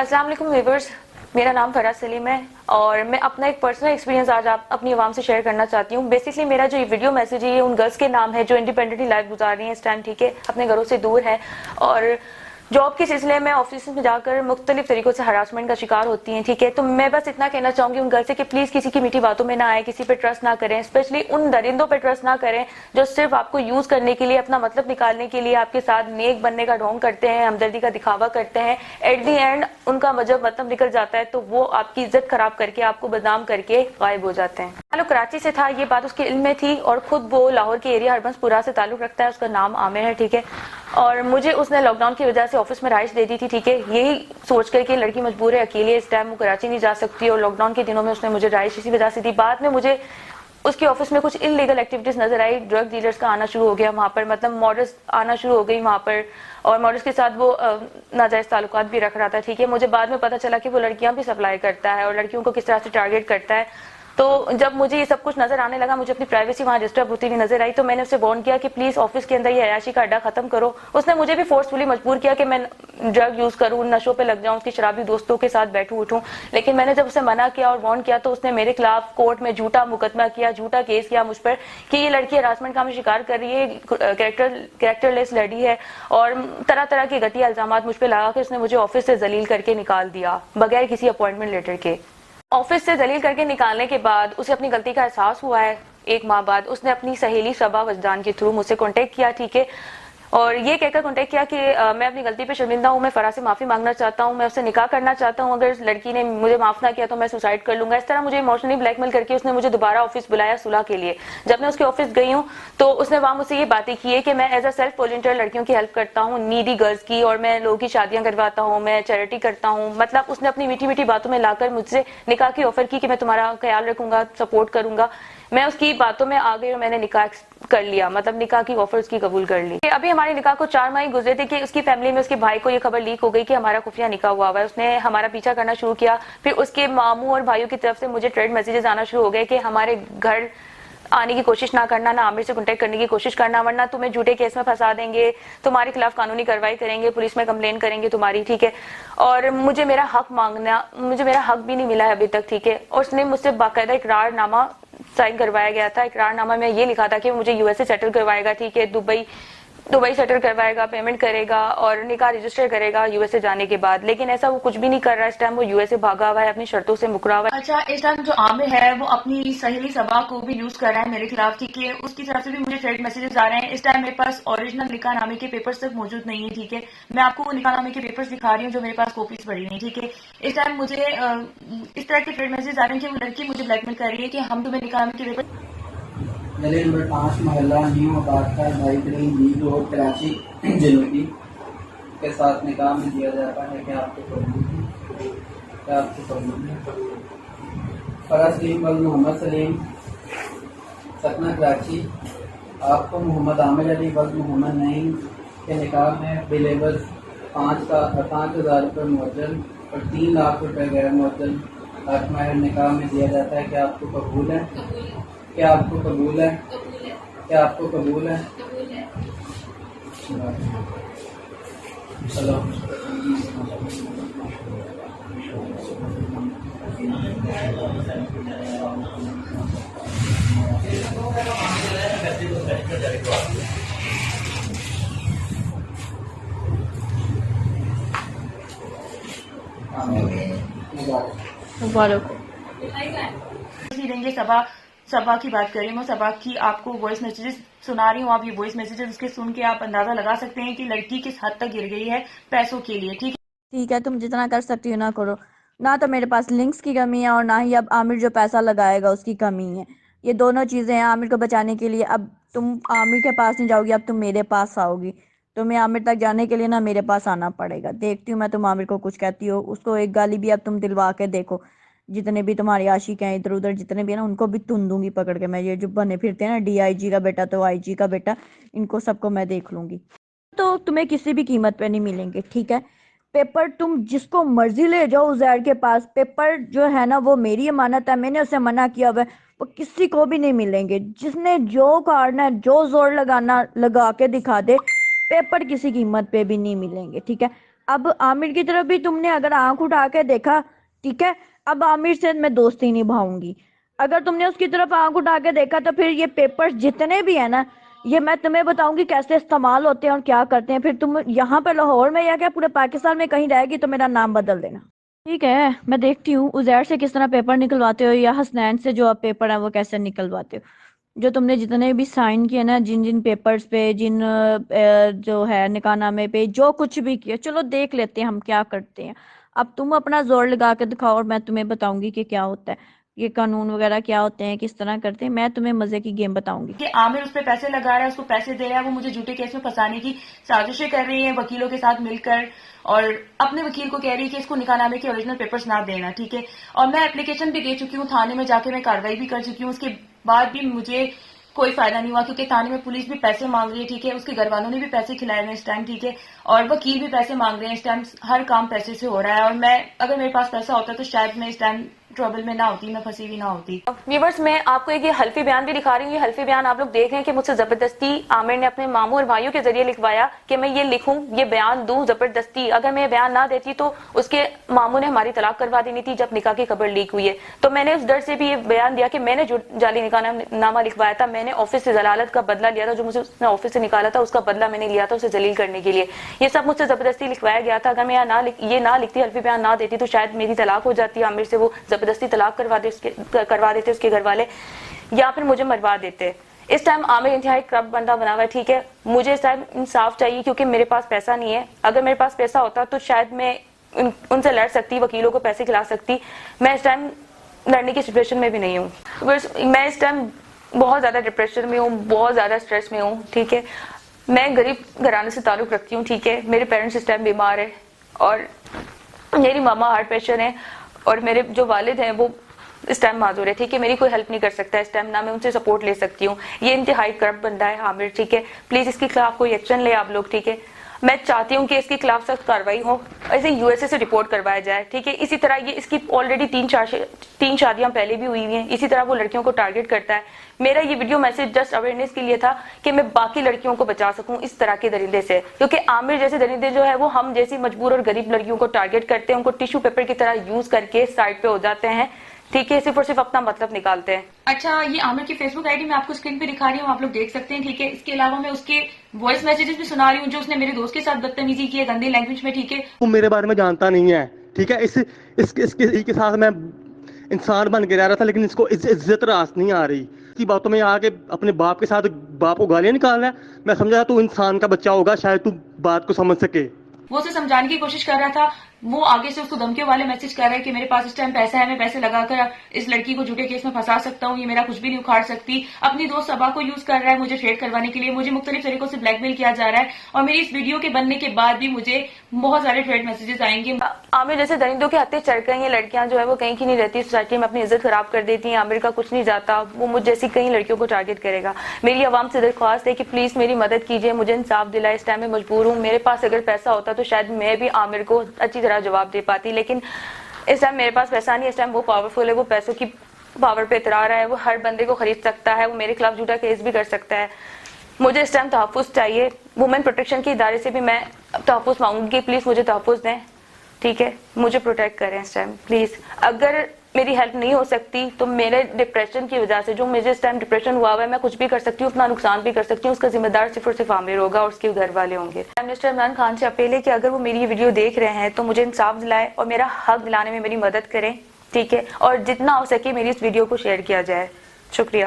अस्सलाम वालेकुम व्यूअर्स, मेरा नाम फराज सलीम है और मैं अपना एक पर्सनल एक्सपीरियंस आज आप अपनी आवाम से शेयर करना चाहती हूँ। बेसिकली मेरा जो ये वीडियो मैसेज है ये उन गर्ल्स के नाम है जो इंडिपेंडेंटली लाइफ गुजार रही हैं इस टाइम, ठीक है, अपने घरों से दूर है और जॉब के सिलसिले में ऑफिस में जाकर मुख्तलिफ तरीकों से हरासमेंट का शिकार होती हैं, ठीक है। तो मैं बस इतना कहना चाहूंगी उन गर्ल्स से कि प्लीज किसी की मीठी बातों में ना आए, किसी पे ट्रस्ट ना करें, स्पेशली उन दरिंदों पे ट्रस्ट ना करें जो सिर्फ आपको यूज करने के लिए, अपना मतलब निकालने के लिए आपके साथ नेक बनने का ढोंग करते हैं, हमदर्दी का दिखावा करते हैं। एट दी एंड उनका जब मतलब निकल जाता है तो वो आपकी इज्जत खराब करके, आपको बदनाम करके गायब हो जाते हैं। ताल्लुक कराची से था, ये बात उसके इल्म में थी और खुद वो लाहौर के एरिया हरबंसपुरा से ताल्लुक रखता है, उसका नाम आमिर है, ठीक है। और मुझे उसने लॉकडाउन की वजह से ऑफिस में राइश दे दी थी, ठीक है, यही सोच कर कि लड़की मजबूर है, अकेले इस टाइम वो कराची नहीं जा सकती और लॉकडाउन के दिनों में उसने मुझे राइश इसी वजह से दी। बाद में मुझे उसके ऑफिस में कुछ इलीगल एक्टिविटीज नजर आई, ड्रग डीलर्स का आना शुरू हो गया वहां पर, मतलब मॉडल्स आना शुरू हो गई वहां पर और मॉडल्स के साथ वो नाजायज ताल्लुकात भी रख रहा था, ठीक है। मुझे बाद में पता चला कि वो लड़कियां भी सप्लाई करता है और लड़कियों को किस तरह से टारगेट करता है। तो जब मुझे ये सब कुछ नजर आने लगा, मुझे अपनी प्राइवेसी वहां डिस्टर्ब होती हुई नजर आई, तो मैंने उससे वार्न किया कि प्लीज ऑफिस के अंदर ये अयाशी का अड्डा खत्म करो। उसने मुझे भी फोर्सफुली मजबूर किया कि मैं ड्रग यूज करूं, नशों पे लग जाऊं, उसकी शराबी दोस्तों के साथ बैठूं उठूं, लेकिन मैंने जब उसे मना किया और वार्न किया तो उसने मेरे खिलाफ कोर्ट में झूठा मुकदमा किया, झूठा केस किया मुझ पर कि ये लड़की हरासमेंट का शिकार कर रही है, कैरेक्टरलेस लड़ी है और तरह तरह के घटिया इल्जामात मुझ पर लगा के उसने मुझे ऑफिस से जलील करके निकाल दिया बगैर किसी अपॉइंटमेंट लेटर के। ऑफिस से दलील करके निकालने के बाद उसे अपनी गलती का एहसास हुआ है। एक माह बाद उसने अपनी सहेली सबा वजदान के थ्रू मुझसे कांटेक्ट किया, ठीक है, और ये कहकर कांटेक्ट किया कि मैं अपनी गलती पे शर्मिंदा हूँ, मैं फराज से माफी मांगना चाहता हूँ, मैं उससे निकाह करना चाहता हूँ, अगर इस लड़की ने मुझे माफ ना किया तो मैं सुसाइड कर लूंगा। इस तरह मुझे इमोशनली ब्लैकमेल करके उसने मुझे दोबारा ऑफिस बुलाया सुलह के लिए। जब मैं उसके ऑफिस गई हूँ तो उसने वहां मुझसे ये बातें की है कि मैं एज अ सेल्फ वॉलंटियर लड़कियों की हेल्प करता हूँ, नीडी गर्ल्स की, और मैं लोगों की शादियां करवाता हूँ, मैं चैरिटी करता हूँ। मतलब उसने अपनी मीठी मीठी बातों में लाकर मुझसे निकाह की ऑफर की कि मैं तुम्हारा ख्याल रखूंगा, सपोर्ट करूंगा। मैं उसकी बातों में आ गई और मैंने निकाह कर लिया, मतलब निकाह की ऑफर उसकी कबूल कर ली। अभी हमारे निकाह को 4 माह गुजरे थे कि उसकी फैमिली में उसके भाई को ये खबर लीक हो गई कि हमारा खुफिया निकाह हुआ है। उसने हमारा पीछा करना शुरू किया, फिर उसके मामू और भाइयों की तरफ से मुझे ट्रेड मैसेजेस आना शुरू हो गए कि हमारे घर आने की कोशिश ना करना, ना आमिर से कांटेक्ट करने की कोशिश करना, वरना तुम्हें झूठे केस में फंसा देंगे, तुम्हारे खिलाफ कानूनी कार्रवाई करेंगे, पुलिस में कंप्लेन करेंगे तुम्हारी, ठीक है। और मुझे मेरा हक मांगना, मुझे मेरा हक भी नहीं मिला है अभी तक, ठीक है। और उसने मुझसे बाकायदा इकरारनामा साइन करवाया गया था। इकरारनामा में ये लिखा था कि मुझे यूएसए सेटल करवाएगा, ठीक है, दुबई सेटल करवाएगा, पेमेंट करेगा और निकाह रजिस्टर करेगा यूएसए जाने के बाद, लेकिन ऐसा वो कुछ भी नहीं कर रहा। इस टाइम वो यूएसए भागा हुआ है, अपनी शर्तों से मुकरा हुआ है। अच्छा, इस टाइम जो आमिर है वो अपनी सहेली सबा को भी यूज कर रहा है मेरे खिलाफ, ठीक है। उसकी तरफ से भी मुझे थ्रेड मैसेजेस आ रहे हैं। इस टाइम मेरे पास ओरिजिनल निकाहनामे के पेपर्स तक मौजूद नहीं है, ठीक है। मैं आपको वो निकाहनामे के पेपर्स दिखा रही हूँ जो मेरे पास कॉपीज पड़ी हुई, ठीक है। इस टाइम मुझे इस तरह के थ्रेड मैसेज आ रहे हैं कि वो लड़की मुझे ब्लैकमेल कर रही है कि हम तुम्हें निकाहनामे के पेपर गली नंबर 5 मोहल्ला न्यू आबादकार भाई करीम बी रोड कराची जनूबी के साथ निकाह में दिया जाता है। क्या आपको कबूल है? क्या आपको कबूल है? फराज सलीम वल मोहम्मद सलीम सतना कराची आपको मोहम्मद आमिर अली वल मोहम्मद नईम के निकाह में बिलेबल 5,000 रुपये मुअज्जल और 3 लाख रुपये गैर मुअज्जल हक महर निकाह में दिया जाता है। क्या आपको कबूल है? क्या आपको कबूल है? क्या आपको कबूल है? चलो देंगे। सबा की बात करें, मैं सबा की आपको वॉइस मैसेजेस सुना रही हूँ। आप ये वॉइस मैसेजेस उसके सुन के आप अंदाजा लगा सकते हैं कि लड़की किस हद तक गिर गई है पैसों के लिए, ठीक है। तुम जितना कर सकती हो ना करो, ना तो मेरे पास लिंक्स की कमी है और ना ही अब आमिर जो पैसा लगाएगा उसकी कमी है। ये दोनों चीजें हैं आमिर को बचाने के लिए। अब तुम आमिर के पास नहीं जाओगी, अब तुम मेरे पास आओगी। तुम्हें आमिर तक जाने के लिए ना मेरे पास आना पड़ेगा। देखती हूँ मैं तुम आमिर को कुछ कहती हो। उसको एक गाली भी अब तुम दिलवा के देखो। जितने भी तुम्हारे आशिक हैं इधर उधर जितने भी है ना, उनको भी तुन दूंगी पकड़ के। मैं ये जो बने फिरते हैं ना डीआईजी का बेटा तो आईजी का बेटा, इनको सबको मैं देख लूंगी। तो तुम्हें किसी भी कीमत पे नहीं मिलेंगे, ठीक है। पेपर तुम जिसको मर्जी ले जाओ उजैर के पास, पेपर जो है ना वो मेरी अमानत है, मैंने उसे मना किया हुआ है, वो किसी को भी नहीं मिलेंगे। जिसने जो काटना है जो जोर लगाना लगा के दिखा दे, पेपर किसी कीमत पे भी नहीं मिलेंगे, ठीक है। اب عامر کی طرف بھی تم نے اگر آنکھ اٹھا کے دیکھا، ٹھیک ہے، اب عامر سے میں دوستی نبھاؤں گی. اگر تم نے اس کی طرف آنکھ اٹھا کے دیکھا تو پھر یہ پیپرز جتنے بھی ہیں نا، یہ میں تمہیں بتاؤں گی کیسے استعمال ہوتے ہیں اور کیا کرتے ہیں. پھر تم یہاں پہ لاہور میں یا کیا پورے پاکستان میں کہیں رہے گی تو میرا نام بدل دینا. ٹھیک ہے، میں دیکھتی ہوں عزیر سے کس طرح پیپر نکلواتے ہو، یا حسنین سے جو اب پیپر ہے وہ کیسے نکلواتے ہو. جو تم نے جتنے بھی سائن کیے نا، جن جن پیپرز پہ، جن جو ہے نکاح نامے پہ، جو کچھ بھی کیا، چلو دیکھ لیتے ہیں ہم کیا کرتے ہیں. اب تم اپنا زور لگا کے دکھاؤ اور میں تمہیں بتاؤں گی کہ کیا ہوتا ہے، یہ قانون وغیرہ کیا ہوتے ہیں، کس طرح کرتے ہیں. میں تمہیں مزے کی گیم بتاؤں گی کہ عامر اس پہ پیسے لگا رہا ہے، اس کو پیسے دے رہا ہے، وہ مجھے جھوٹے کیس میں پھنسانے کی سازشیں کر رہی ہیں وکیلوں کے ساتھ مل کر، اور اپنے وکیل کو کہہ رہی ہے کہ اس کو نکاح نامے کے اوریجنل پیپرز نہ دینا. ٹھیک ہے، اور میں اپلیکیشن بھی دے چکی ہوں، تھانے میں جا کے میں کارروائی بھی کر چکی ہوں. اس کے بعد بھی مجھے کوئی فائدہ نہیں ہوا، کیونکہ تھانے میں پولیس بھی پیسے مانگ رہی ہے. ٹھیک ہے، اس کے گھر والوں نے بھی پیسے کھلائے ہوئے ہیں اس ٹائم. ٹھیک ہے، اور وکیل بھی پیسے مانگ رہے ہیں اس ٹائم. ہر کام پیسے سے ہو رہا ہے، اور میں اگر میرے پاس پیسہ ہوتا تو شاید میں اس ٹائم ٹربل میں نہ ہوتی، میں پھنسی بھی نہ ہوتی. ویورز، میں آپ کو ایک یہ حلفی بیان بھی دکھا رہی ہوں. یہ حلفی بیان آپ لوگ دیکھ رہے ہیں کہ مجھ سے زبردستی عامر نے اپنے ماموں اور بھائیوں کے ذریعے لکھوایا کہ میں یہ لکھوں، یہ بیان دوں زبردستی. اگر میں یہ بیان نہ دیتی تو اس کے ماموں نے ہماری طلاق کروا دینی تھی جب نکاح کی خبر لیک ہوئی ہے. تو میں نے اس ڈر سے بھی یہ بیان دیا کہ میں نے جو جعلی نکاح نامہ لکھوایا تھا، میں نے آفس سے ضلالت کا بدلہ لیا تھا. جو مجھے اس نے آفس سے نکالا تھا اس کا بدلہ میں نے لیا تھا اسے ذلیل کرنے کے لیے. یہ سب مجھ سے زبردستی لکھوایا گیا تھا. اگر میں یہ نہ لکھتی، حلفی بیان نہ دیتی، تو شاید میری طلاق ہو جاتی. عامر سے وہ زبردستی طلاق کروا دیتے اس کے گھر والے، یا پھر مجھے مروا دیتے. اس ٹائم عامر انتہائی کرپٹ بندہ بنا ہوا ہے. ٹھیک ہے، مجھے اس ٹائم انصاف چاہیے کیونکہ میرے پاس پیسہ نہیں ہے. اگر میرے پاس پیسہ ہوتا تو شاید میں ان سے لڑ سکتی، وکیلوں کو پیسے کھلا سکتی. میں اس ٹائم لڑنے کی سچویشن میں بھی نہیں ہوں. میں اس ٹائم بہت زیادہ ڈپریشن میں ہوں، بہت زیادہ اسٹریس میں ہوں. ٹھیک ہے، میں غریب گھرانے سے تعلق رکھتی ہوں. ٹھیک ہے، میرے پیرنٹس اس ٹائم بیمار ہیں، اور میری ماما ہارٹ پیشنٹ ہے، اور میرے جو والد ہیں وہ اس ٹائم معذور ہے. ٹھیک ہے، میری کوئی ہیلپ نہیں کر سکتا اس ٹائم، نہ میں ان سے سپورٹ لے سکتی ہوں. یہ انتہائی کرپٹ بندہ ہے عامر. ٹھیک ہے، پلیز اس کے خلاف کوئی ایکشن لے آپ لوگ. ٹھیک ہے، میں چاہتی ہوں کہ اس کے خلاف سخت کاروائی ہو، اسے یو ایس اے سے رپورٹ کروایا جائے. ٹھیک ہے، اسی طرح یہ اس کی آلریڈی تین شادیاں پہلے بھی ہوئی ہیں. اسی طرح وہ لڑکیوں کو ٹارگٹ کرتا ہے. میرا یہ ویڈیو میسج جسٹ اویئرنیس کے لیے تھا کہ میں باقی لڑکیوں کو بچا سکوں اس طرح کے درندے سے، کیونکہ عامر جیسے درندے جو ہے وہ ہم جیسی مجبور اور غریب لڑکیوں کو ٹارگٹ کرتے ہیں، ان کو ٹیشو پیپر کی طرح یوز کر کے سائڈ پہ ہو جاتے ہیں. ٹھیک ہے، صرف اور صرف اپنا مطلب نکالتے ہیں. اچھا، یہ عامر کی فیس بک آئی ڈی میں آپ کو اسکرین پہ دکھا رہی ہوں، آپ لوگ دیکھ سکتے ہیں. ٹھیک ہے، اس کے علاوہ میں اس کے وائس میسیجز بھی سنا رہی ہوں جو اس نے میرے دوست کے ساتھ بدتمیزی کی ہے گندی لینگویج میں. ٹھیک ہے، وہ میرے بارے میں جانتا نہیں ہے. ٹھیک ہے، اس کے ساتھ میں انسان بن کے رہ رہا تھا، لیکن اس کو عزت راست نہیں آ رہی. کی باتوں میں آ کے اپنے باپ کے ساتھ باپ کو گالیاں نکال رہا ہے. میں سمجھا تو انسان کا بچہ ہوگا، شاید تو بات کو سمجھ سکے. وہ اسے سمجھانے کی کوشش کر رہا تھا. وہ آگے سے اس کو دھمکیوں والے میسج کر رہا ہے کہ میرے پاس اس ٹائم پیسہ ہے، میں پیسے لگا کر اس لڑکی کو جھوٹے کیس میں پھنسا سکتا ہوں، یہ میرا کچھ بھی نہیں اکھاڑ سکتی. اپنی دوست صبا کو یوز کر رہا ہے مجھے ٹریڈ کروانے کے لیے. مجھے مختلف طریقوں سے بلیک میل کیا جا رہا ہے، اور میری اس ویڈیو کے بننے کے بعد بھی مجھے بہت سارے ٹریڈ میسیجز آئیں گے. عامر جیسے درندوں کے ہتھے چڑھ گئی ہیں لڑکیاں جو ہے وہ کہیں کی نہیں رہتی سوسائٹی میں، اپنی عزت خراب کر دیتی ہیں. عامر کا کچھ نہیں جاتا، وہ مجھ جیسی کئی لڑکیوں کو ٹارگٹ کرے گا. میری عوام سے درخواست ہے کہ پلیز میری مدد کیجیے، مجھے انصاف دلائے. اس ٹائم میں مجبور ہوں. میرے پاس اگر پیسہ ہوتا تو شاید میں بھی عامر کو اچھی طرح جواب دے پاتی، لیکن اس ٹائم میرے پاس پیسہ نہیں. اس ٹائم وہ پاورفل ہے، وہ پیسوں کی پاور پہ اترا رہا ہے، وہ ہر بندے کو خرید سکتا ہے، وہ میرے خلاف جھوٹا کیس بھی کر سکتا ہے. مجھے اس ٹائم تحفظ چاہیے. وومن پروٹیکشن کے ادارے سے بھی میں تحفظ مانگوں گی، پلیز مجھے تحفظ دیں. ٹھیک ہے، مجھے پروٹیکٹ کریں اس ٹائم پلیز. اگر میری ہیلپ نہیں ہو سکتی تو میرے ڈپریشن کی وجہ سے، جو مجھے اس ٹائم ڈپریشن ہوا ہوا ہے، میں کچھ بھی کر سکتی ہوں، اپنا نقصان بھی کر سکتی ہوں. اس کا ذمہ دار صرف اور صرف عامر ہوگا اور اس کے گھر والے ہوں گے. پرائم منسٹر عمران خان سے اپیل ہے کہ اگر وہ میری یہ ویڈیو دیکھ رہے ہیں تو مجھے انصاف دلائے اور میرا حق دلانے میں میری مدد کریں. ٹھیک ہے، اور جتنا ہو سکے میری اس ویڈیو کو شیئر کیا جائے. شکریہ.